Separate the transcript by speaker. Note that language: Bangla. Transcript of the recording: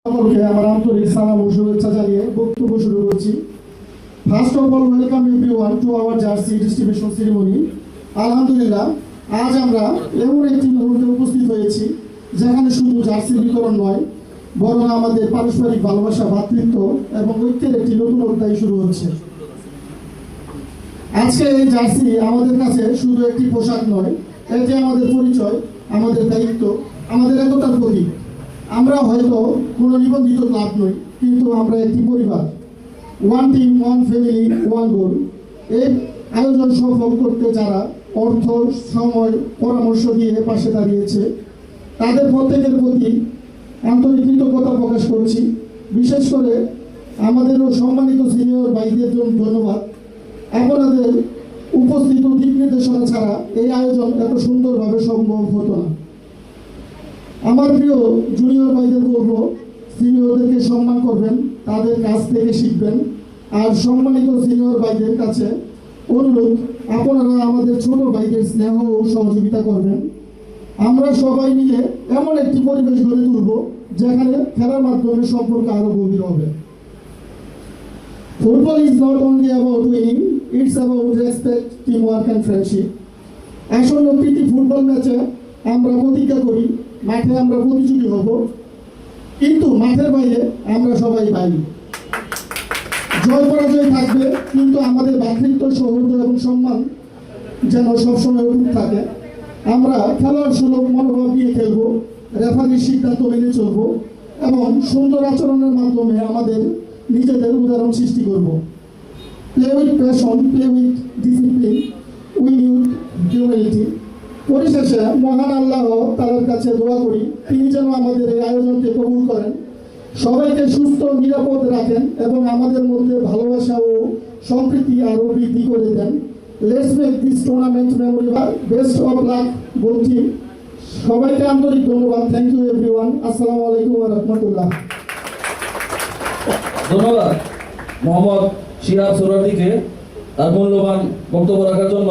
Speaker 1: সকলকে আমার আন্তরিক সালাম ও শুভেচ্ছা জানিয়ে বক্তব্য শুরু করছি। First of all welcome everyone to our jersey distribution ceremony. আলহামদুলিল্লাহ, আজ আমরা এমন একটি মুহূর্তে উপস্থিত হয়েছি যেখানে শুধু জার্সি বিতরণ নয়, বরং আমাদের পারস্পরিক ভালোবাসা, ভ্রাতৃত্ব এবং ঐক্যের একটি নতুন অধ্যায় শুরু হচ্ছে। আজকে এই জার্সি আমাদের কাছে শুধু একটি পোশাক নয়, এটি আমাদের পরিচয়, আমাদের দায়িত্ব, আমাদের একতার প্রতীক। আমরা হয়তো কোনো নিবন্ধিত ক্লাব নই, কিন্তু আমরা একটি পরিবার। One team, one family, one গোল। এই আয়োজন সফল করতে যারা অর্থ, সময়, পরামর্শ দিয়ে পাশে দাঁড়িয়েছে, তাদের প্রত্যেকের প্রতি আন্তরিক কৃতজ্ঞতা প্রকাশ করছি। বিশেষ করে আমাদেরও সম্মানিত সিনিয়র ভাইদের জন্য ধন্যবাদ। আপনাদের উপস্থিত দিক নির্দেশনা ছাড়া এই আয়োজন এত সুন্দরভাবে সম্ভব হতো না। আমার প্রিয় জুনিয়র ভাইদের বলবো, সিনিয়রদেরকে সম্মান করবেন, তাদের কাছ থেকে শিখবেন। আর সম্মানিত সিনিয়র ভাইদের কাছে অনুরোধ, আপনারা আমাদের ছোট ভাইদের স্নেহ ও সহযোগিতা করবেন। আমরা সবাই মিলে এমন একটি পরিবেশ গড়ে তুলব যেখানে খেলার মাধ্যমে সম্পর্ক আরো গভীর হবে। Football is not only about winning, it's about respect, teamwork and friendship. আসন্ন প্রীতি ফুটবল ম্যাচে আমরা প্রতিজ্ঞা করি, মাঠে আমরা প্রতিযোগী হব, কিন্তু মাঠের বাইরে আমরা সবাই ভাই। জয় পরাজয় থাকবে, কিন্তু আমাদের ভ্রাতৃত্ব, সৌহার্দ্য এবং সম্মান যেন সবসময় অটুট থাকে। আমরা খেলোয়াড় সুলভ মনোভাব নিয়ে খেলবো, রেফারির সিদ্ধান্ত মেনে চলবো এবং সুন্দর আচরণের মাধ্যমে আমাদের নিজেদের উদাহরণ সৃষ্টি করব। Play with passion, play with discipline, win with humanity. পরিশেষে মহান আল্লাহ তাদের কাছে দোয়া করি, তিনি যেন আমাদের এই আয়োজনকে কবুল করেন, সবাইকে সুস্থ নিরাপদ রাখেন এবং আমাদের মধ্যে ভালোবাসা ও সম্প্রীতি আরও বৃদ্ধি করে দেন। Let's make this tournament memorable. Best of luck both team. সবাইকে আন্তরিক ধন্যবাদ। Thank you everyone. আসসালামু আলাইকুম ওয়া রাহমাতুল্লাহ।
Speaker 2: ধন্যবাদ মোহাম্মদ শিহাব সোহরাওয়ার্দীকে তার মূল্যবান বক্তব্য রাখার জন্য।